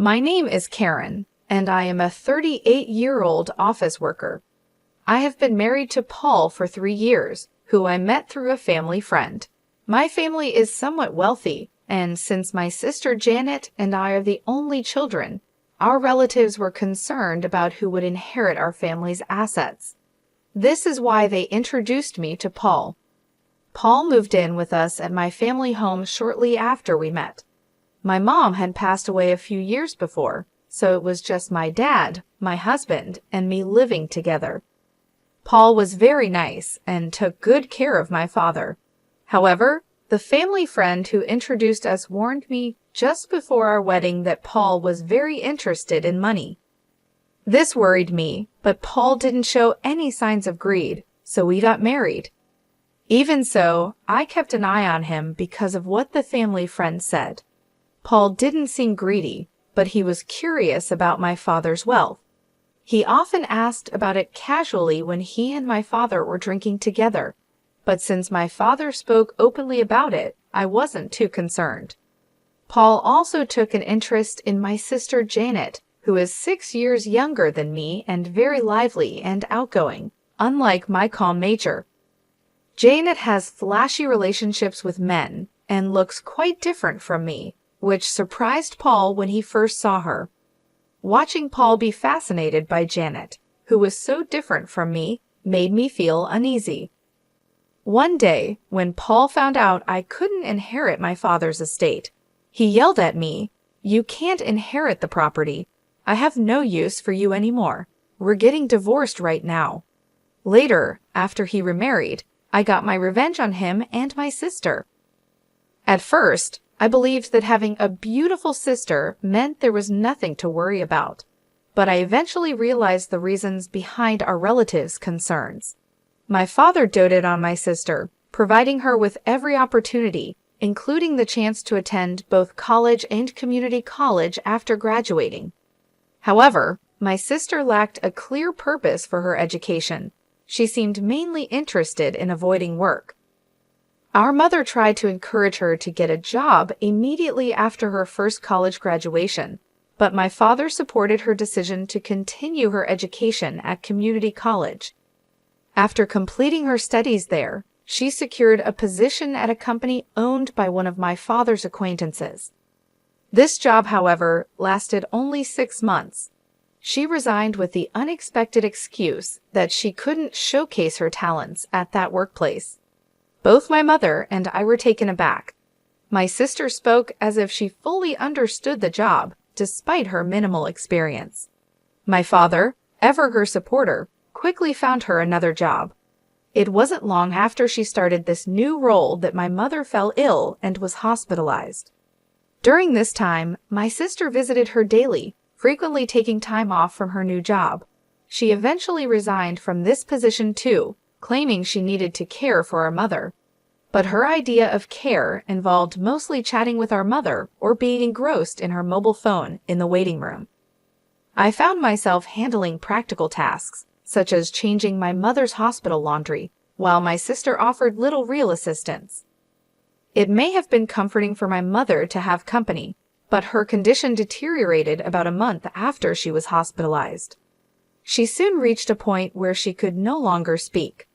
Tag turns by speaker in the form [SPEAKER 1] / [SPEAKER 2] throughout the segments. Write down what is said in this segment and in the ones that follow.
[SPEAKER 1] My name is Karen, and I am a 38-year-old office worker. I have been married to Paul for 3 years, who I met through a family friend. My family is somewhat wealthy, and since my sister Janet and I are the only children, our relatives were concerned about who would inherit our family's assets. This is why they introduced me to Paul. Paul moved in with us at my family home shortly after we met. My mom had passed away a few years before, so it was just my dad, my husband, and me living together. Paul was very nice and took good care of my father. However, the family friend who introduced us warned me just before our wedding that Paul was very interested in money. This worried me, but Paul didn't show any signs of greed, so we got married. Even so, I kept an eye on him because of what the family friend said. Paul didn't seem greedy, but he was curious about my father's wealth. He often asked about it casually when he and my father were drinking together, but since my father spoke openly about it, I wasn't too concerned. Paul also took an interest in my sister Janet, who is 6 years younger than me and very lively and outgoing, unlike my calm nature. Janet has flashy relationships with men and looks quite different from me, which surprised Paul when he first saw her. Watching Paul be fascinated by Janet, who was so different from me, made me feel uneasy. One day, when Paul found out I couldn't inherit my father's estate, he yelled at me, "You can't inherit the property. I have no use for you anymore. We're getting divorced right now." Later, after he remarried, I got my revenge on him and my sister. At first, I believed that having a beautiful sister meant there was nothing to worry about, but I eventually realized the reasons behind our relatives' concerns. My father doted on my sister, providing her with every opportunity, including the chance to attend both college and community college after graduating. However, my sister lacked a clear purpose for her education. She seemed mainly interested in avoiding work. Our mother tried to encourage her to get a job immediately after her first college graduation, but my father supported her decision to continue her education at community college. After completing her studies there, she secured a position at a company owned by one of my father's acquaintances. This job, however, lasted only 6 months. She resigned with the unexpected excuse that she couldn't showcase her talents at that workplace. Both my mother and I were taken aback. My sister spoke as if she fully understood the job, despite her minimal experience. My father, ever her supporter, quickly found her another job. It wasn't long after she started this new role that my mother fell ill and was hospitalized. During this time, my sister visited her daily, frequently taking time off from her new job. She eventually resigned from this position too, claiming she needed to care for our mother. But her idea of care involved mostly chatting with our mother or being engrossed in her mobile phone in the waiting room. I found myself handling practical tasks, such as changing my mother's hospital laundry, while my sister offered little real assistance. It may have been comforting for my mother to have company, but her condition deteriorated about a month after she was hospitalized. She soon reached a point where she could no longer speak.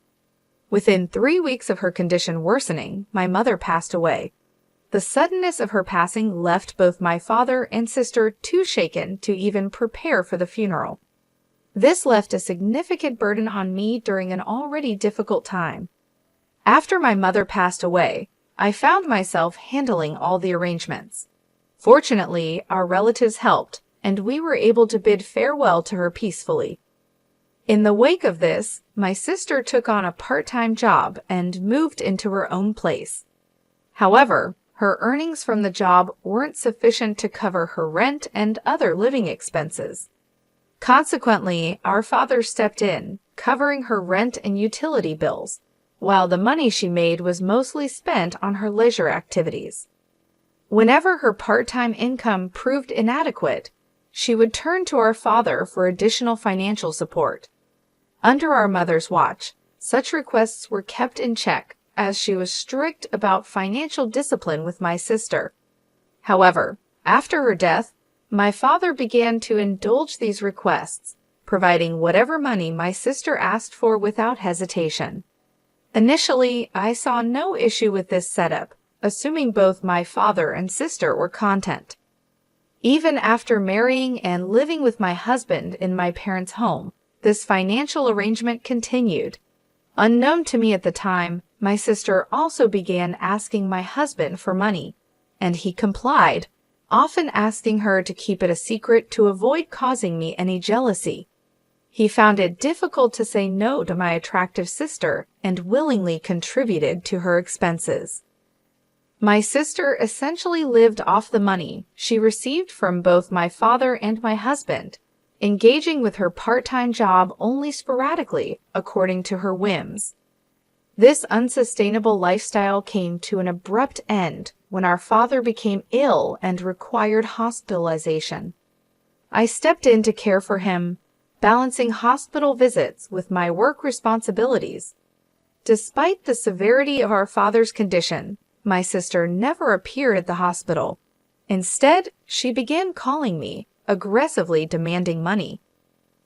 [SPEAKER 1] Within 3 weeks of her condition worsening, my mother passed away. The suddenness of her passing left both my father and sister too shaken to even prepare for the funeral. This left a significant burden on me during an already difficult time. After my mother passed away, I found myself handling all the arrangements. Fortunately, our relatives helped, and we were able to bid farewell to her peacefully. In the wake of this, my sister took on a part-time job and moved into her own place. However, her earnings from the job weren't sufficient to cover her rent and other living expenses. Consequently, our father stepped in, covering her rent and utility bills, while the money she made was mostly spent on her leisure activities. Whenever her part-time income proved inadequate, she would turn to our father for additional financial support. Under our mother's watch, such requests were kept in check, as she was strict about financial discipline with my sister. However, after her death, My father began to indulge these requests, providing whatever money my sister asked for without hesitation. Initially, I saw no issue with this setup, assuming both my father and sister were content. Even after marrying and living with my husband in my parents' home, this financial arrangement continued. Unknown to me at the time, my sister also began asking my husband for money, and he complied, often asking her to keep it a secret to avoid causing me any jealousy. He found it difficult to say no to my attractive sister and willingly contributed to her expenses. My sister essentially lived off the money she received from both my father and my husband, engaging with her part-time job only sporadically according to her whims. This unsustainable lifestyle came to an abrupt end when our father became ill and required hospitalization. I stepped in to care for him, balancing hospital visits with my work responsibilities. Despite the severity of our father's condition, my sister never appeared at the hospital. Instead, she began calling me, aggressively demanding money.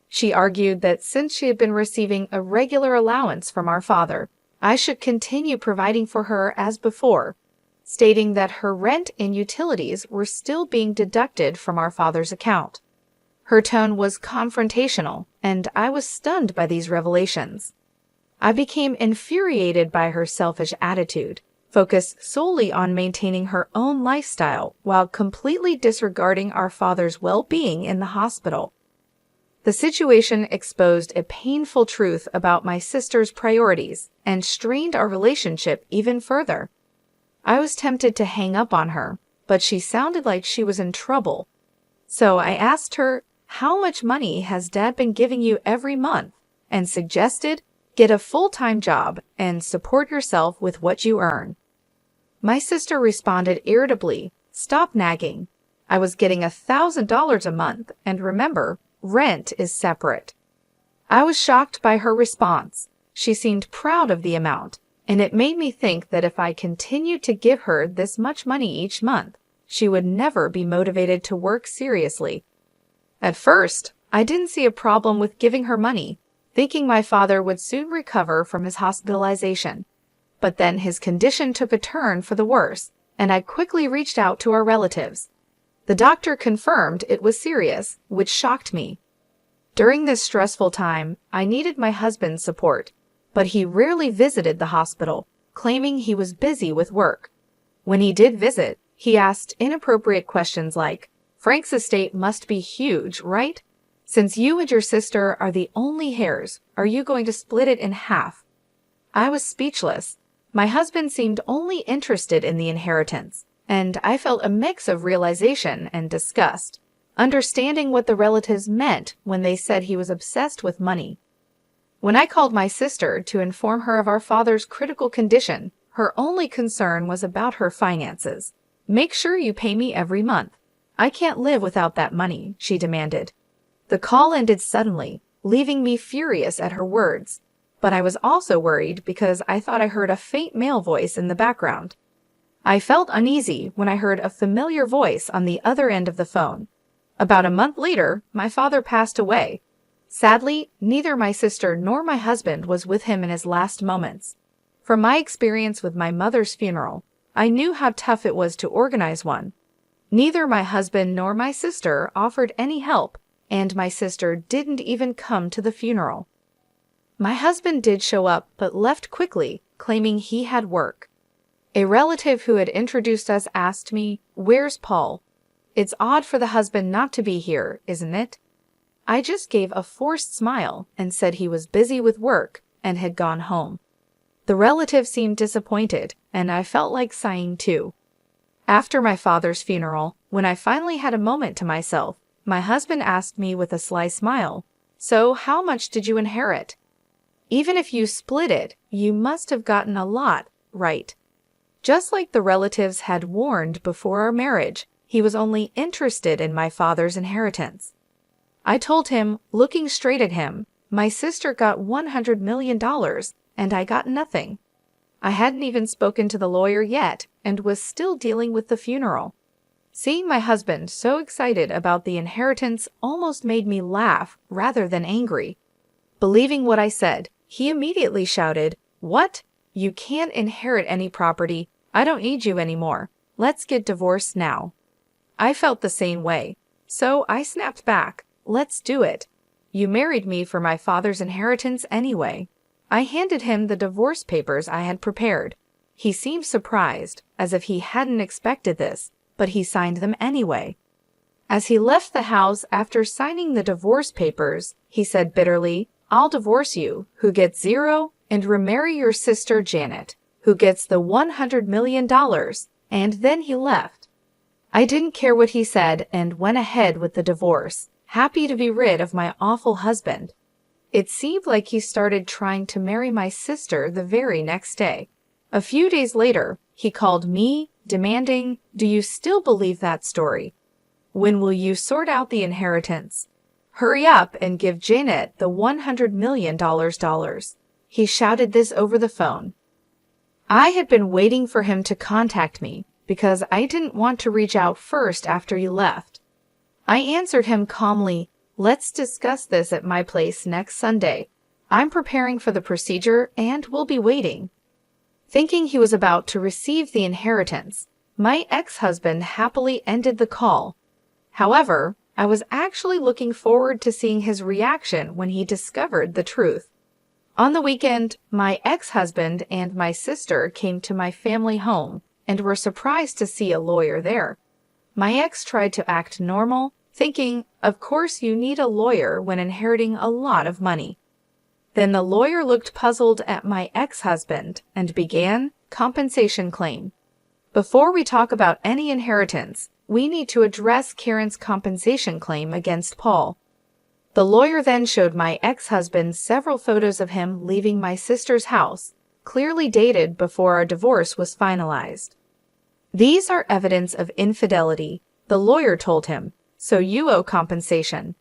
[SPEAKER 1] She argued that since she had been receiving a regular allowance from our father, I should continue providing for her as before, stating that her rent and utilities were still being deducted from our father's account. Her tone was confrontational, and I was stunned by these revelations. I became infuriated by her selfish attitude, focused solely on maintaining her own lifestyle while completely disregarding our father's well-being in the hospital. The situation exposed a painful truth about my sister's priorities and strained our relationship even further. I was tempted to hang up on her, but she sounded like she was in trouble. So I asked her, "How much money has Dad been giving you every month?" and suggested, "Get a full-time job and support yourself with what you earn." My sister responded irritably, "Stop nagging. I was getting $1,000 a month, and remember, rent is separate." I was shocked by her response. She seemed proud of the amount, and it made me think that if I continued to give her this much money each month, she would never be motivated to work seriously. At first, I didn't see a problem with giving her money, thinking my father would soon recover from his hospitalization. But then his condition took a turn for the worse, and I quickly reached out to our relatives. The doctor confirmed it was serious, which shocked me. During this stressful time, I needed my husband's support, but he rarely visited the hospital, claiming he was busy with work. When he did visit, he asked inappropriate questions like, "Frank's estate must be huge, right? Since you and your sister are the only heirs, are you going to split it in half?" I was speechless. My husband seemed only interested in the inheritance, and I felt a mix of realization and disgust, understanding what the relatives meant when they said he was obsessed with money. When I called my sister to inform her of our father's critical condition, her only concern was about her finances. "Make sure you pay me every month. I can't live without that money," she demanded. The call ended suddenly, leaving me furious at her words. But I was also worried because I thought I heard a faint male voice in the background. I felt uneasy when I heard a familiar voice on the other end of the phone. About a month later, my father passed away. Sadly, neither my sister nor my husband was with him in his last moments. From my experience with my mother's funeral, I knew how tough it was to organize one. Neither my husband nor my sister offered any help, and my sister didn't even come to the funeral. My husband did show up, but left quickly, claiming he had work. A relative who had introduced us asked me, "Where's Paul? It's odd for the husband not to be here, isn't it?" I just gave a forced smile and said he was busy with work and had gone home. The relative seemed disappointed, and I felt like sighing too. After my father's funeral, when I finally had a moment to myself, my husband asked me with a sly smile, "So how much did you inherit? Even if you split it, you must have gotten a lot, right?" Just like the relatives had warned before our marriage, he was only interested in my father's inheritance. I told him, looking straight at him, "My sister got $100 million, and I got nothing." I hadn't even spoken to the lawyer yet and was still dealing with the funeral. Seeing my husband so excited about the inheritance almost made me laugh rather than angry. Believing what I said, he immediately shouted, "What? You can't inherit any property. I don't need you anymore. Let's get divorced now." I felt the same way, so I snapped back, "Let's do it. You married me for my father's inheritance anyway." I handed him the divorce papers I had prepared. He seemed surprised, as if he hadn't expected this, but he signed them anyway. As he left the house after signing the divorce papers, he said bitterly, "I'll divorce you, who gets 0, and remarry your sister Janet, who gets the $100 million, and then he left. I didn't care what he said and went ahead with the divorce, happy to be rid of my awful husband. It seemed like he started trying to marry my sister the very next day. A few days later, he called me, demanding, "Do you still believe that story? When will you sort out the inheritance? Hurry up and give Janet the $100 million dollars." He shouted this over the phone. I had been waiting for him to contact me because I didn't want to reach out first after you left. I answered him calmly, "Let's discuss this at my place next Sunday. I'm preparing for the procedure and will be waiting." Thinking he was about to receive the inheritance, my ex-husband happily ended the call. However, I was actually looking forward to seeing his reaction when he discovered the truth. On the weekend, my ex-husband and my sister came to my family home and were surprised to see a lawyer there. My ex tried to act normal, thinking, "Of course you need a lawyer when inheriting a lot of money." Then the lawyer looked puzzled at my ex-husband and began, "Compensation claim. Before we talk about any inheritance, we need to address Karen's compensation claim against Paul." The lawyer then showed my ex-husband several photos of him leaving my sister's house, clearly dated before our divorce was finalized. "These are evidence of infidelity," the lawyer told him, "so you owe compensation."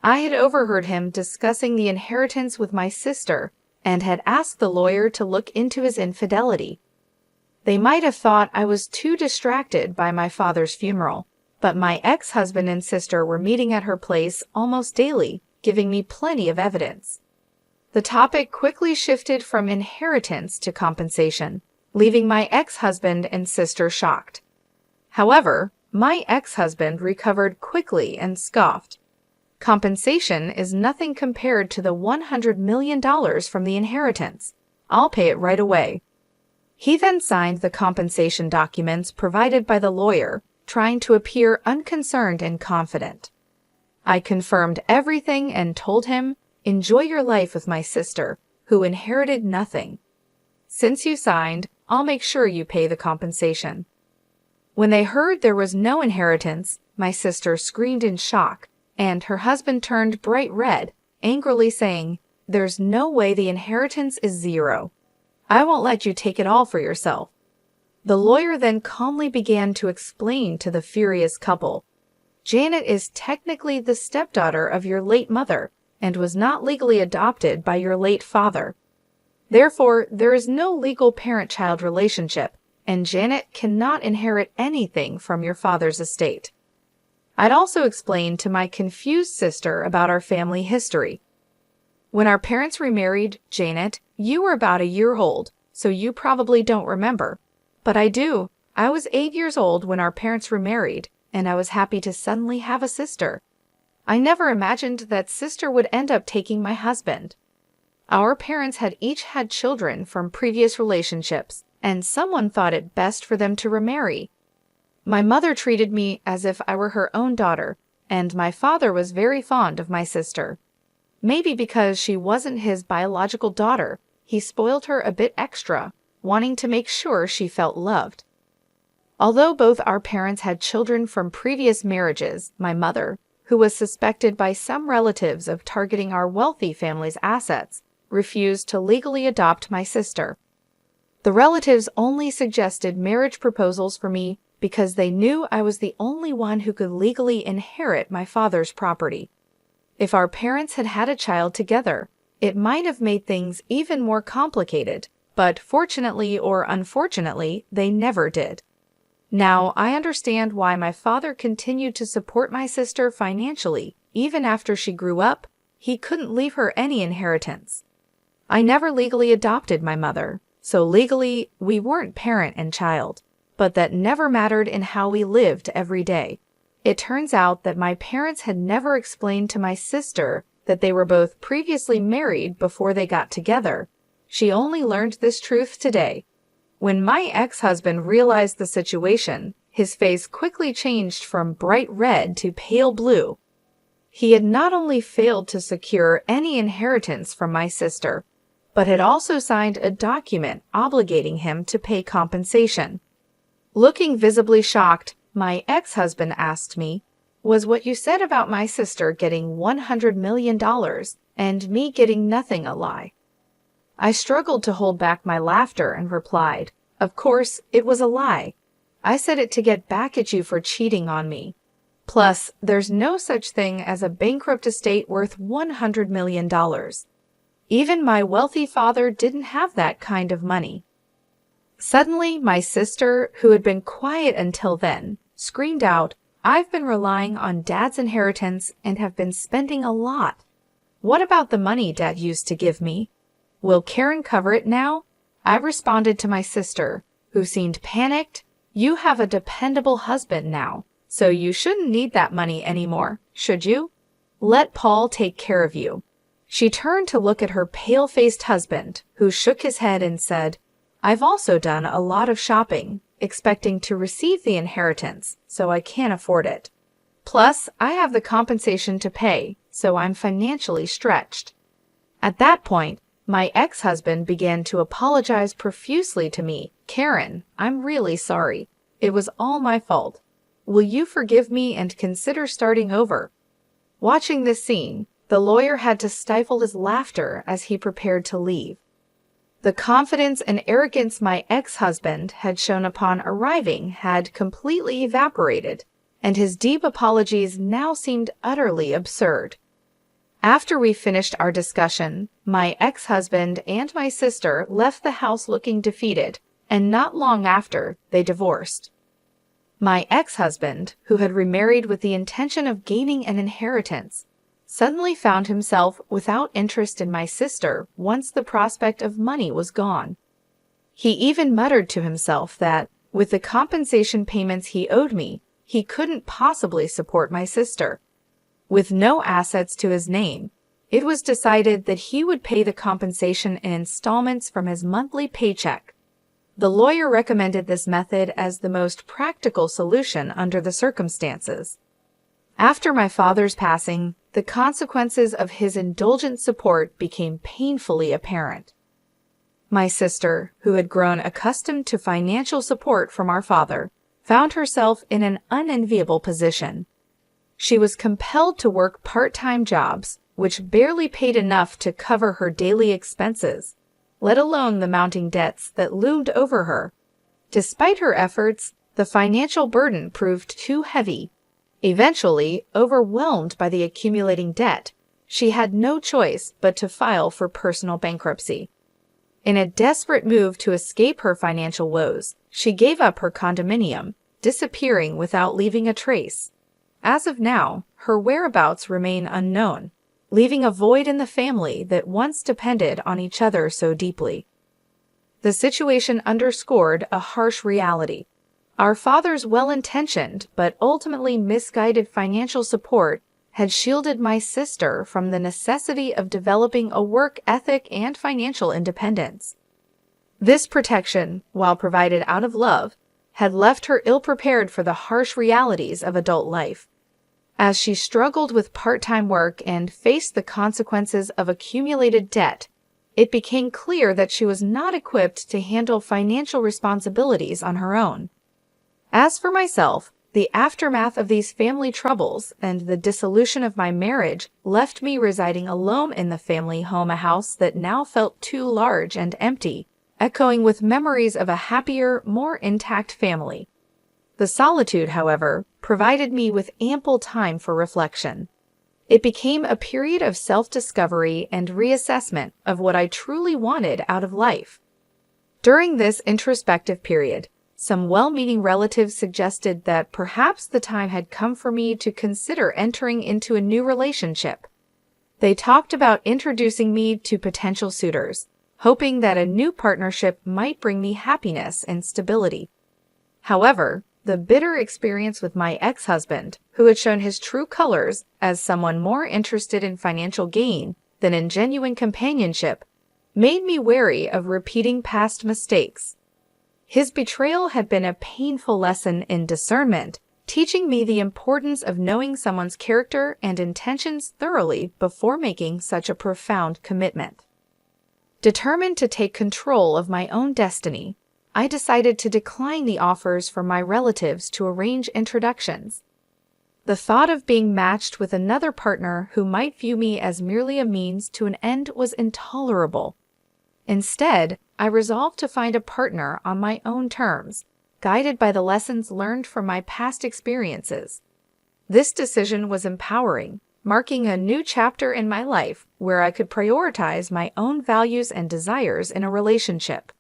[SPEAKER 1] I had overheard him discussing the inheritance with my sister and had asked the lawyer to look into his infidelity. They might have thought I was too distracted by my father's funeral, but my ex-husband and sister were meeting at her place almost daily, giving me plenty of evidence. The topic quickly shifted from inheritance to compensation, leaving my ex-husband and sister shocked. However, my ex-husband recovered quickly and scoffed. "Compensation is nothing compared to the $100 million from the inheritance. I'll pay it right away." He then signed the compensation documents provided by the lawyer, trying to appear unconcerned and confident. I confirmed everything and told him, "Enjoy your life with my sister, who inherited nothing. Since you signed, I'll make sure you pay the compensation." When they heard there was no inheritance, my sister screamed in shock, and her husband turned bright red, angrily saying, "There's no way the inheritance is 0. I won't let you take it all for yourself." The lawyer then calmly began to explain to the furious couple, "Janet is technically the stepdaughter of your late mother and was not legally adopted by your late father. Therefore, there is no legal parent-child relationship, and Janet cannot inherit anything from your father's estate." I'd also explained to my confused sister about our family history. "When our parents remarried, Janet, you were about a year old, so you probably don't remember. But I do. I was 8 years old when our parents remarried, and I was happy to suddenly have a sister. I never imagined that sister would end up taking my husband. Our parents had each had children from previous relationships, and someone thought it best for them to remarry. My mother treated me as if I were her own daughter, and my father was very fond of my sister. Maybe because she wasn't his biological daughter, he spoiled her a bit extra, wanting to make sure she felt loved. Although both our parents had children from previous marriages, my mother, who was suspected by some relatives of targeting our wealthy family's assets, refused to legally adopt my sister. The relatives only suggested marriage proposals for me because they knew I was the only one who could legally inherit my father's property. If our parents had had a child together, it might have made things even more complicated, but fortunately or unfortunately, they never did. Now, I understand why my father continued to support my sister financially. Even after she grew up, he couldn't leave her any inheritance. I never legally adopted my mother, so legally, we weren't parent and child. But that never mattered in how we lived every day. It turns out that my parents had never explained to my sister that they were both previously married before they got together. She only learned this truth today. When my ex-husband realized the situation, his face quickly changed from bright red to pale blue. He had not only failed to secure any inheritance from my sister, but had also signed a document obligating him to pay compensation. Looking visibly shocked, my ex-husband asked me, "Was what you said about my sister getting $100 million and me getting nothing a lie?" I struggled to hold back my laughter and replied, "Of course, it was a lie. I said it to get back at you for cheating on me. Plus, there's no such thing as a bankrupt estate worth $100 million. Even my wealthy father didn't have that kind of money." Suddenly, my sister, who had been quiet until then, screamed out, "I've been relying on Dad's inheritance and have been spending a lot. What about the money Dad used to give me? Will Karen cover it now?" I responded to my sister, who seemed panicked, "You have a dependable husband now, so you shouldn't need that money anymore, should you? Let Paul take care of you." She turned to look at her pale-faced husband, who shook his head and said, "I've also done a lot of shopping, expecting to receive the inheritance, so I can't afford it. Plus, I have the compensation to pay, so I'm financially stretched." At that point, my ex-husband began to apologize profusely to me. "Karen, I'm really sorry. It was all my fault. Will you forgive me and consider starting over?" Watching this scene, the lawyer had to stifle his laughter as he prepared to leave. The confidence and arrogance my ex-husband had shown upon arriving had completely evaporated, and his deep apologies now seemed utterly absurd. After we finished our discussion, my ex-husband and my sister left the house looking defeated, and not long after, they divorced. My ex-husband, who had remarried with the intention of gaining an inheritance, suddenly found himself without interest in my sister once the prospect of money was gone. He even muttered to himself that, with the compensation payments he owed me, he couldn't possibly support my sister. With no assets to his name, it was decided that he would pay the compensation in installments from his monthly paycheck. The lawyer recommended this method as the most practical solution under the circumstances. After my father's passing, the consequences of his indulgent support became painfully apparent. My sister, who had grown accustomed to financial support from our father, found herself in an unenviable position. She was compelled to work part-time jobs, which barely paid enough to cover her daily expenses, let alone the mounting debts that loomed over her. Despite her efforts, the financial burden proved too heavy. Eventually, overwhelmed by the accumulating debt, she had no choice but to file for personal bankruptcy. In a desperate move to escape her financial woes, she gave up her condominium, disappearing without leaving a trace. As of now, her whereabouts remain unknown, leaving a void in the family that once depended on each other so deeply. The situation underscored a harsh reality. Our father's well-intentioned but ultimately misguided financial support had shielded my sister from the necessity of developing a work ethic and financial independence. This protection, while provided out of love, had left her ill-prepared for the harsh realities of adult life. As she struggled with part-time work and faced the consequences of accumulated debt, it became clear that she was not equipped to handle financial responsibilities on her own. As for myself, the aftermath of these family troubles and the dissolution of my marriage left me residing alone in the family home, a house that now felt too large and empty, echoing with memories of a happier, more intact family. The solitude, however, provided me with ample time for reflection. It became a period of self-discovery and reassessment of what I truly wanted out of life. During this introspective period, Some well-meaning relatives suggested that perhaps the time had come for me to consider entering into a new relationship. They talked about introducing me to potential suitors, hoping that a new partnership might bring me happiness and stability. However, the bitter experience with my ex-husband, who had shown his true colors as someone more interested in financial gain than in genuine companionship, made me wary of repeating past mistakes. His betrayal had been a painful lesson in discernment, teaching me the importance of knowing someone's character and intentions thoroughly before making such a profound commitment. Determined to take control of my own destiny, I decided to decline the offers from my relatives to arrange introductions. The thought of being matched with another partner who might view me as merely a means to an end was intolerable. Instead, I resolved to find a partner on my own terms, guided by the lessons learned from my past experiences. This decision was empowering, marking a new chapter in my life where I could prioritize my own values and desires in a relationship.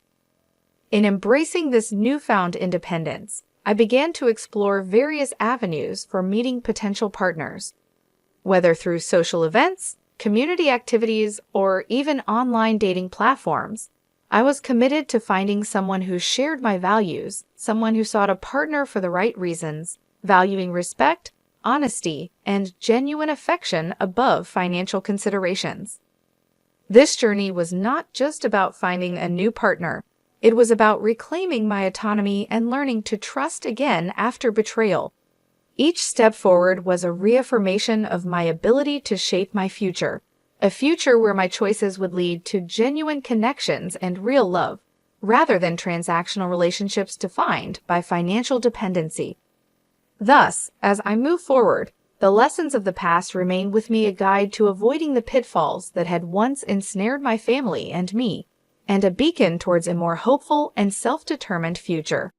[SPEAKER 1] In embracing this newfound independence, I began to explore various avenues for meeting potential partners. Whether through social events, community activities, or even online dating platforms, I was committed to finding someone who shared my values, someone who sought a partner for the right reasons, valuing respect, honesty, and genuine affection above financial considerations. This journey was not just about finding a new partner. It was about reclaiming my autonomy and learning to trust again after betrayal. Each step forward was a reaffirmation of my ability to shape my future, a future where my choices would lead to genuine connections and real love, rather than transactional relationships defined by financial dependency. Thus, as I move forward, the lessons of the past remain with me, a guide to avoiding the pitfalls that had once ensnared my family and me, and a beacon towards a more hopeful and self-determined future.